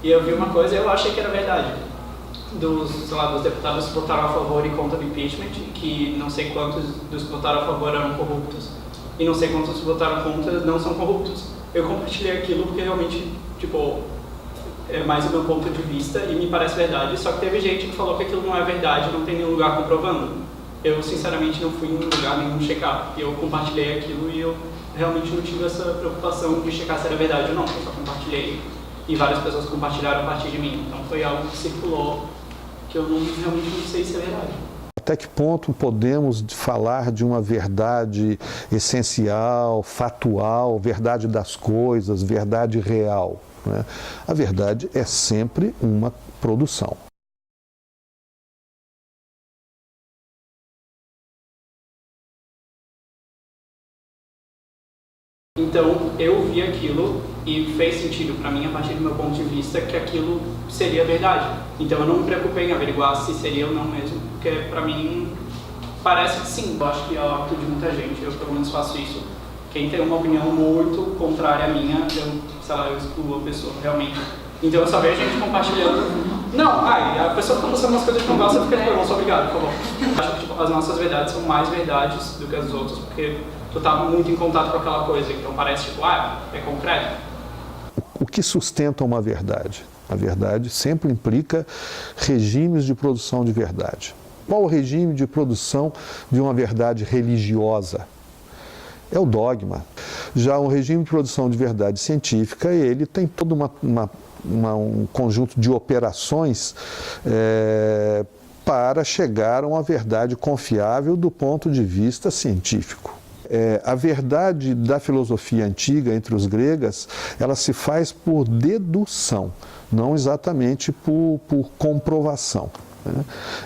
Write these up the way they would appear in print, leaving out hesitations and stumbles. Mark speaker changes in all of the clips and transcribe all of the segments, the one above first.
Speaker 1: E eu vi uma coisa e eu achei que era verdade. Dos deputados que votaram a favor e contra do impeachment, que não sei quantos dos que votaram a favor eram corruptos e não sei quantos que votaram contra não são corruptos. Eu compartilhei aquilo porque realmente, tipo, é mais o meu ponto de vista e me parece verdade, só que teve gente que falou que aquilo não é verdade, não tem nenhum lugar comprovando. Eu, sinceramente, não fui em lugar nenhum checar. Eu compartilhei aquilo e eu realmente não tive essa preocupação de checar se era verdade ou não. Eu só compartilhei e várias pessoas compartilharam a partir de mim. Então foi algo que circulou que eu realmente não sei se é verdade.
Speaker 2: Até que ponto podemos falar de uma verdade essencial, fatual, verdade das coisas, verdade real, né? A verdade é sempre uma produção.
Speaker 1: Então, eu vi aquilo e fez sentido para mim, a partir do meu ponto de vista, que aquilo seria verdade. Então, eu não me preocupei em averiguar se seria ou não mesmo, porque para mim parece que sim. Eu acho que é o hábito de muita gente, eu pelo menos faço isso. Quem tem uma opinião muito contrária à minha, eu excluo a pessoa, realmente. Então, eu só vejo gente compartilhando. Não, a pessoa fica mostrando umas coisas que não gosta, fica tipo, eu sou obrigado, por favor. Acho que tipo, as nossas verdades são mais verdades do que as outras, porque tu tá muito em contato com aquela coisa, então parece tipo, é concreto.
Speaker 2: O que sustenta uma verdade? A verdade sempre implica regimes de produção de verdade. Qual o regime de produção de uma verdade religiosa? É o dogma. Já um regime de produção de verdade científica, ele tem todo um conjunto de operações para chegar a uma verdade confiável do ponto de vista científico. A verdade da filosofia antiga entre os gregos, ela se faz por dedução, não exatamente por comprovação.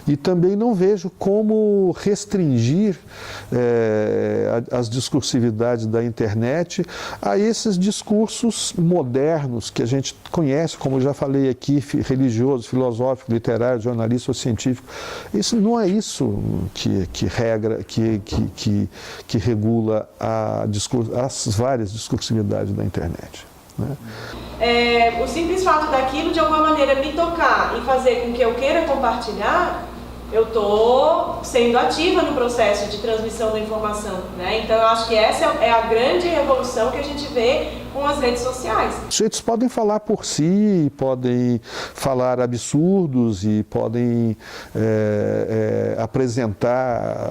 Speaker 2: E também não vejo como restringir as discursividades da internet a esses discursos modernos que a gente conhece, como eu já falei aqui, religioso, filosófico, literário, jornalista ou científico. Isso não é isso que regula as várias discursividades da internet.
Speaker 3: O simples fato daquilo de alguma maneira me tocar e fazer com que eu queira compartilhar, eu estou sendo ativa no processo de transmissão da informação, né? Então eu acho que essa é a grande revolução que a gente vê com as redes sociais.
Speaker 2: Os sujeitos podem falar por si, podem falar absurdos e podem apresentar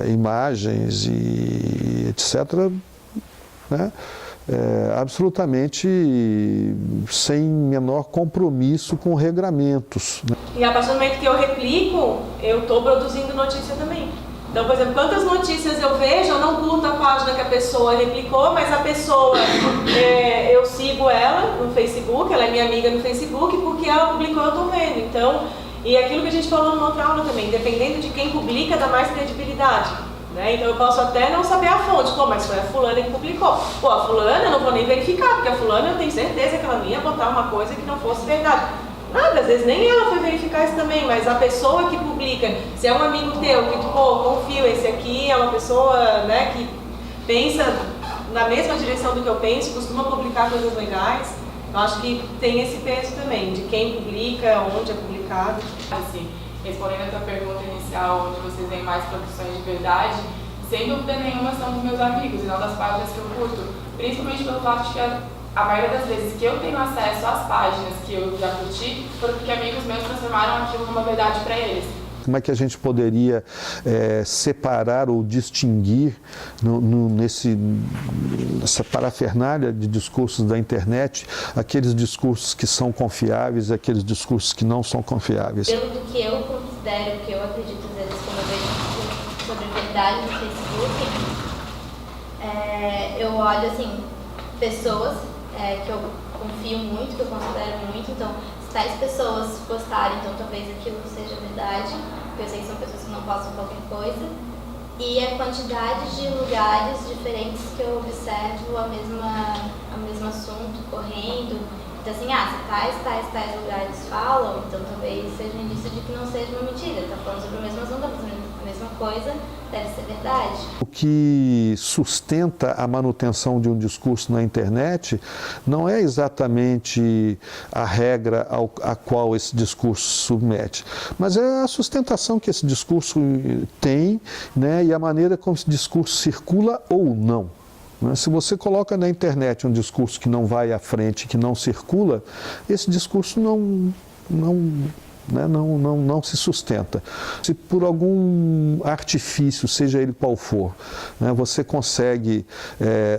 Speaker 2: imagens e etc., né? Absolutamente sem menor compromisso com regramentos.
Speaker 3: E a partir do momento que eu replico, eu estou produzindo notícia também. Então, por exemplo, quantas notícias eu vejo, eu não curto a página que a pessoa replicou, mas a pessoa, eu sigo ela no Facebook, ela é minha amiga no Facebook, porque ela publicou, eu estou vendo. Então, e aquilo que a gente falou numa outra aula também, dependendo de quem publica, dá mais credibilidade. Então eu posso até não saber a fonte, mas foi a fulana que publicou. A fulana eu não vou nem verificar, porque a fulana eu tenho certeza que ela não ia botar uma coisa que não fosse verdade. Nada, às vezes nem ela foi verificar isso também, mas a pessoa que publica, se é um amigo teu, que tu, confio, esse aqui é uma pessoa, né, que pensa na mesma direção do que eu penso, costuma publicar coisas legais, eu acho que tem esse peso também, de quem publica, onde é publicado.
Speaker 4: Assim, respondendo a tua pergunta inicial, onde vocês veem mais produções de verdade, sem dúvida nenhuma são dos meus amigos e não das páginas que eu curto, principalmente pelo fato de que a maioria das vezes que eu tenho acesso às páginas que eu já curti, foi porque amigos meus transformaram aquilo numa verdade para eles.
Speaker 2: Como é que a gente poderia separar ou distinguir nessa parafernália de discursos da internet aqueles discursos que são confiáveis e aqueles discursos que não são confiáveis?
Speaker 5: Pelo do que eu considero, que eu acredito às vezes quando eu vejo sobre verdade no Facebook, eu olho assim, pessoas que eu confio muito, que eu considero muito, então se tais pessoas postarem, então talvez aquilo seja verdade, porque eu sei que são pessoas que não postam qualquer coisa, e a quantidade de lugares diferentes que eu observo o mesmo assunto correndo. Então assim, se tais lugares falam, então talvez seja um indício de que não seja uma mentira, está falando sobre o mesmo assunto, está fazendo a mesma coisa, deve ser verdade.
Speaker 2: O que sustenta a manutenção de um discurso na internet não é exatamente a regra a qual esse discurso submete, mas é a sustentação que esse discurso tem, né, e a maneira como esse discurso circula ou não. Se você coloca na internet um discurso que não vai à frente, que não circula, esse discurso não se sustenta. Se por algum artifício, seja ele qual for, né, você consegue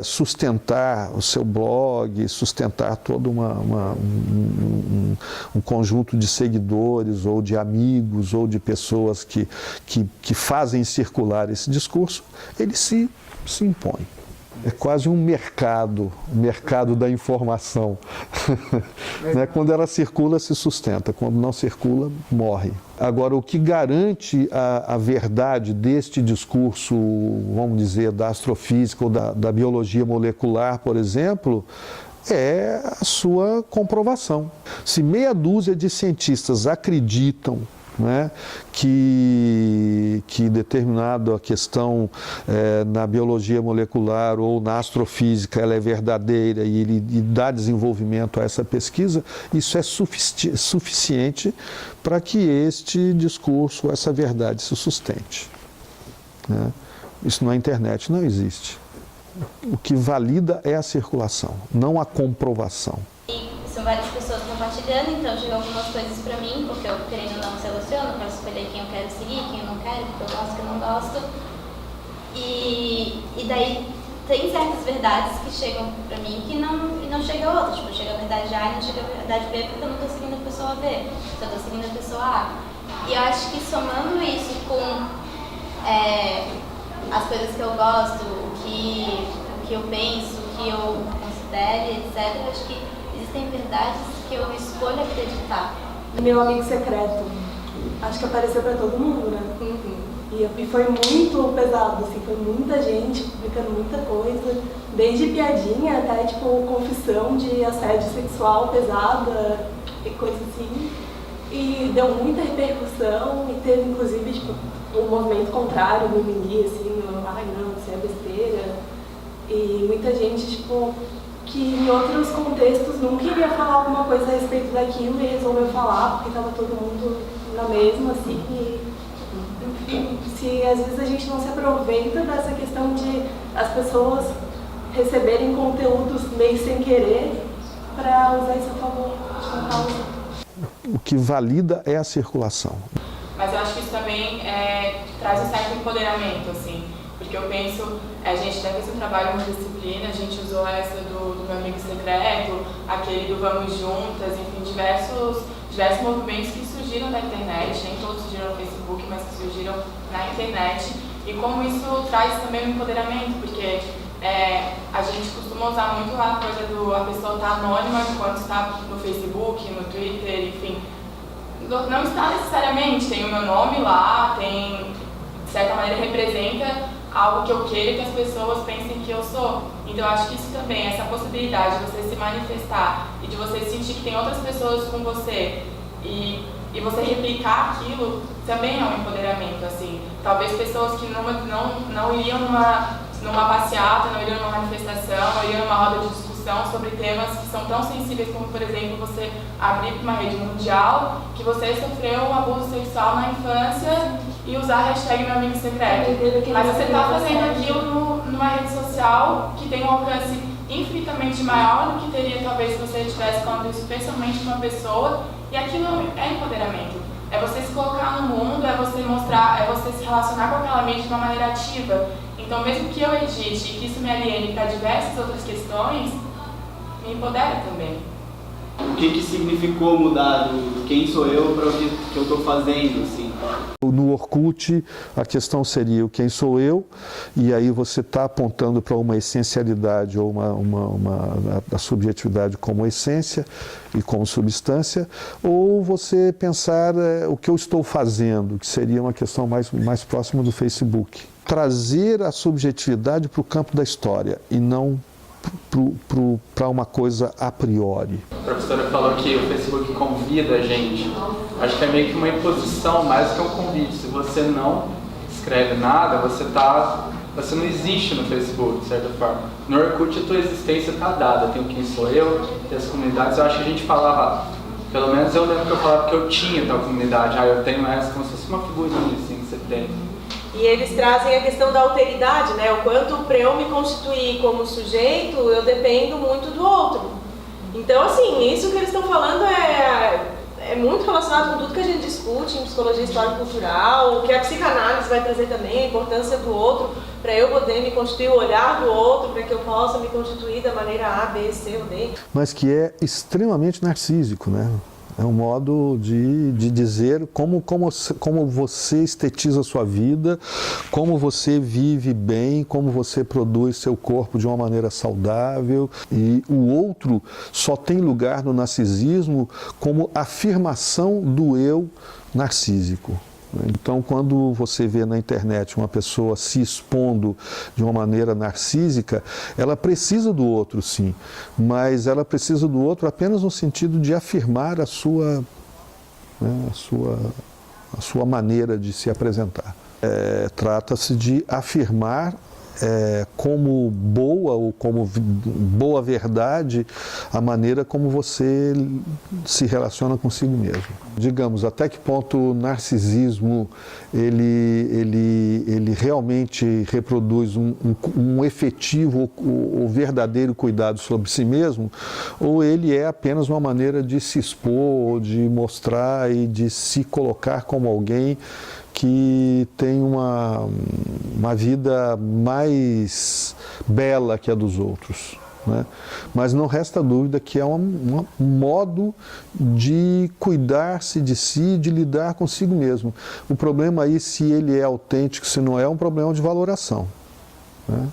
Speaker 2: sustentar o seu blog, sustentar todo um conjunto de seguidores, ou de amigos, ou de pessoas que fazem circular esse discurso, ele se impõe. É quase um mercado da informação. Né? Quando ela circula, se sustenta. Quando não circula, morre. Agora, o que garante a verdade deste discurso, vamos dizer, da astrofísica ou da biologia molecular, por exemplo, é a sua comprovação. Se meia dúzia de cientistas acreditam, né, que determinada questão na biologia molecular ou na astrofísica ela é verdadeira e dá desenvolvimento a essa pesquisa, isso é suficiente para que este discurso, essa verdade se sustente. Né? Isso na internet não existe. O que valida é a circulação, não a comprovação.
Speaker 5: São várias pessoas compartilhando, então chegam algumas coisas pra mim, porque eu querendo ou não seleciono, para escolher quem eu quero seguir, quem eu não quero, porque eu gosto, quem eu não gosto. E daí tem certas verdades que chegam pra mim que não chega a outras. Tipo, chega a verdade A e não chega a verdade B porque eu não tô seguindo a pessoa B, eu tô seguindo a pessoa A. E eu acho que somando isso com as coisas que eu gosto, o que eu penso, o que eu considero, etc., eu acho que existem verdades que eu escolho acreditar.
Speaker 3: Meu amigo secreto, acho que apareceu pra todo mundo, né? E foi muito pesado, assim, foi muita gente publicando muita coisa, desde piadinha até, tipo, confissão de assédio sexual pesada e coisa assim. E deu muita repercussão e teve, inclusive, tipo, um movimento contrário no mimimi, assim, ai não, isso é besteira. E muita gente, tipo, que em outros contextos nunca iria falar alguma coisa a respeito daquilo e resolveu falar porque estava todo mundo na mesma, assim. E, enfim, se às vezes a gente não se aproveita dessa questão de as pessoas receberem conteúdos meio sem querer para usar isso a favor de uma causa.
Speaker 2: O que valida é a circulação.
Speaker 4: Mas eu acho que isso também traz um certo empoderamento, assim. Porque eu penso, a gente até fez um trabalho na disciplina, a gente usou essa do meu amigo secreto, aquele do Vamos Juntas, enfim, diversos movimentos que surgiram na internet, nem todos surgiram no Facebook, mas que surgiram na internet. E como isso traz também um empoderamento, porque a gente costuma usar muito a coisa a pessoa estar anônima enquanto está no Facebook, no Twitter, enfim. Não está necessariamente, tem o meu nome lá, tem, de certa maneira, representa algo que eu queira que as pessoas pensem que eu sou. Então eu acho que isso também, essa possibilidade de você se manifestar e de você sentir que tem outras pessoas com você e você replicar aquilo, também é um empoderamento, assim. Talvez pessoas que não iriam numa passeata, não iriam numa manifestação, não iriam numa roda de discussão sobre temas que são tão sensíveis como, por exemplo, você abrir para uma rede mundial que você sofreu um abuso sexual na infância e usar a hashtag meu amigo secreto. Mas você está fazendo aquilo numa rede social que tem um alcance infinitamente maior do que teria talvez se você estivesse falando isso pessoalmente com uma pessoa, e aquilo é empoderamento. É você se colocar no mundo, é você mostrar, é você se relacionar com aquela mídia de uma maneira ativa. Então, mesmo que eu edite e que isso me aliene para diversas outras questões, me empodera também.
Speaker 1: O que significou mudar do quem sou eu para o que eu estou fazendo, assim?
Speaker 2: No Orkut, a questão seria o quem sou eu, e aí você está apontando para uma essencialidade ou a subjetividade como essência e como substância, ou você pensar o que eu estou fazendo, que seria uma questão mais próxima do Facebook. Trazer a subjetividade para o campo da história e não para uma coisa a priori.
Speaker 6: A professora falou que o Facebook convida a gente. Acho que é meio que uma imposição mais que um convite. Se você não escreve nada, você não existe no Facebook, de certa forma. No Orkut a tua existência está dada, tem quem sou eu, tem as comunidades. Eu acho que a gente falava, pelo menos eu lembro que eu falava que eu tinha tal comunidade, eu tenho essa, como se fosse uma figurinha assim que você tem.
Speaker 3: E eles trazem a questão da alteridade, né? O quanto para eu me constituir como sujeito, eu dependo muito do outro. Então, assim, isso que eles estão falando é muito relacionado com tudo que a gente discute em psicologia histórico-cultural, o que a psicanálise vai trazer também, a importância do outro, para eu poder me constituir, o olhar do outro, para que eu possa me constituir da maneira A, B, C ou D.
Speaker 2: Mas que é extremamente narcísico, né? É um modo de dizer como você estetiza a sua vida, como você vive bem, como você produz seu corpo de uma maneira saudável. E o outro só tem lugar no narcisismo como afirmação do eu narcísico. Então, quando você vê na internet uma pessoa se expondo de uma maneira narcísica, ela precisa do outro, sim, mas ela precisa do outro apenas no sentido de afirmar a sua maneira de se apresentar. Trata-se de afirmar como boa ou como boa verdade a maneira como você se relaciona consigo mesmo. Digamos, até que ponto o narcisismo ele realmente reproduz um efetivo ou verdadeiro cuidado sobre si mesmo, ou ele é apenas uma maneira de se expor, ou de mostrar e de se colocar como alguém que tem uma vida mais bela que a dos outros, né? Mas não resta dúvida que é um modo de cuidar-se de si, de lidar consigo mesmo. O problema aí, se ele é autêntico, se não é, um problema de valoração, né?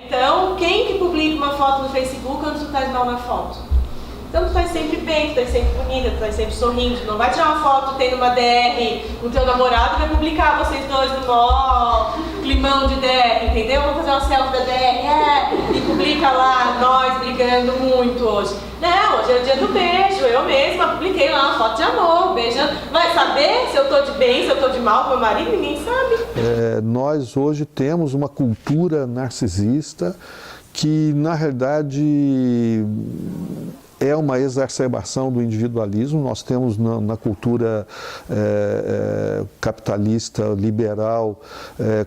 Speaker 3: Então, quem que publica uma foto no Facebook quando tu estás mal na foto? Então tu estás sempre bem, tu estás sempre bonita, tu estás sempre sorrindo. Não vai tirar uma foto tendo uma DR com teu namorado e vai publicar vocês dois no mó climão de DR, entendeu? Vamos fazer uma selfie da DR, e publica lá, nós brigando muito hoje. Não, hoje é o dia do beijo, eu mesma publiquei lá uma foto de amor, beijando. Vai saber se eu tô de bem, se eu tô de mal com meu marido? Ninguém sabe.
Speaker 2: Nós hoje temos uma cultura narcisista que, na realidade, é uma exacerbação do individualismo. Nós temos na cultura capitalista, liberal,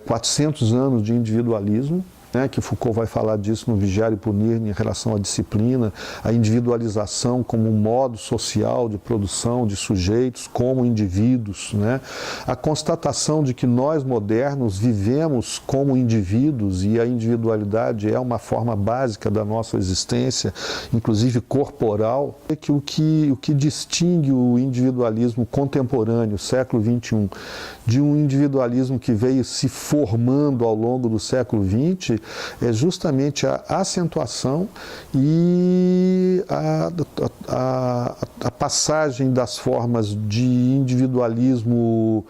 Speaker 2: 400 anos de individualismo, né, que Foucault vai falar disso no Vigiar e Punir em relação à disciplina, a individualização como um modo social de produção de sujeitos como indivíduos, né, a constatação de que nós modernos vivemos como indivíduos e a individualidade é uma forma básica da nossa existência, inclusive corporal, é que o que distingue o individualismo contemporâneo, século XXI, de um individualismo que veio se formando ao longo do século XX, é justamente a acentuação e a passagem das formas de individualismo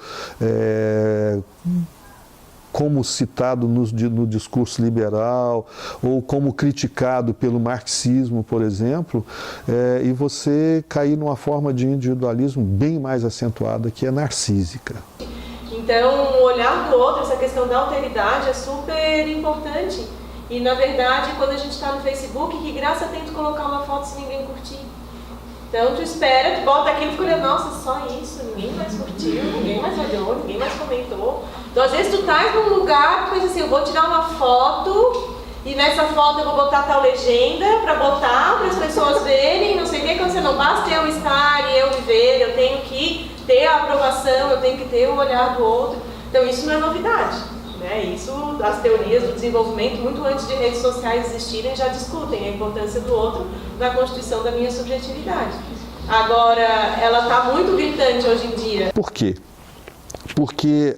Speaker 2: como citado no discurso liberal, ou como criticado pelo marxismo, por exemplo, e você cair numa forma de individualismo bem mais acentuada, que é narcísica.
Speaker 3: Então, o olhar do outro, essa questão da alteridade é super importante. E, na verdade, quando a gente está no Facebook, que graça tem tu colocar uma foto se ninguém curtir? Então, tu espera, tu bota aquilo e fica olhando, nossa, só isso, ninguém mais curtiu, ninguém mais olhou, ninguém mais comentou. Então, às vezes, tu estás num lugar, tu pensa assim, eu vou tirar uma foto e nessa foto eu vou botar tal legenda para botar para as pessoas verem, não sei o que, quando você não basta eu estar e eu viver, eu tenho que ter a aprovação, eu tenho que ter o olhar do outro. Então isso não é novidade, né? Isso, as teorias do desenvolvimento, muito antes de redes sociais existirem, já discutem a importância do outro na constituição da minha subjetividade. Agora, ela está muito gritante hoje em dia.
Speaker 2: Por quê? Porque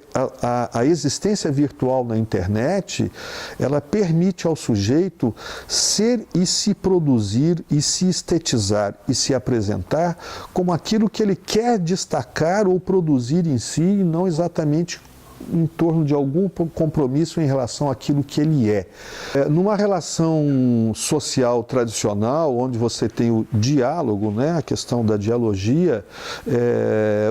Speaker 2: a existência virtual na internet, ela permite ao sujeito ser e se produzir e se estetizar e se apresentar como aquilo que ele quer destacar ou produzir em si, e não exatamente em torno de algum compromisso em relação àquilo que ele é. Numa relação social tradicional, onde você tem o diálogo, né, a questão da dialogia,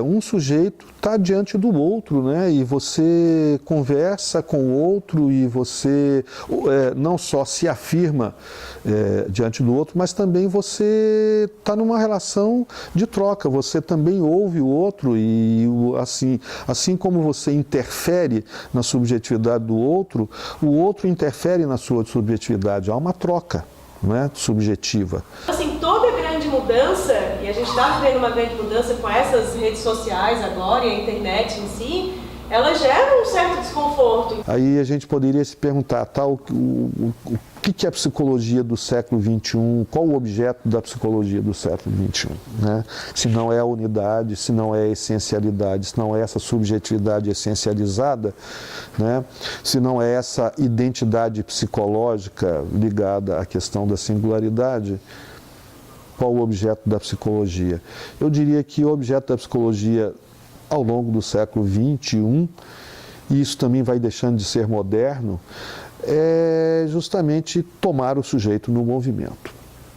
Speaker 2: um sujeito está diante do outro, né, e você conversa com o outro e você não só se afirma diante do outro, mas também você está numa relação de troca, você também ouve o outro e assim como você interfere na subjetividade do outro, o outro interfere na sua subjetividade, há uma troca, né, subjetiva.
Speaker 3: Assim, toda grande mudança, e a gente está vivendo uma grande mudança com essas redes sociais agora e a internet em si, ela gera um certo desconforto.
Speaker 2: Aí a gente poderia se perguntar, o que é a psicologia do século XXI, qual o objeto da psicologia do século XXI? Né? Se não é a unidade, se não é a essencialidade, se não é essa subjetividade essencializada, né? Se não é essa identidade psicológica ligada à questão da singularidade, qual o objeto da psicologia? Eu diria que o objeto da psicologia ao longo do século XXI, e isso também vai deixando de ser moderno, é justamente tomar o sujeito no movimento.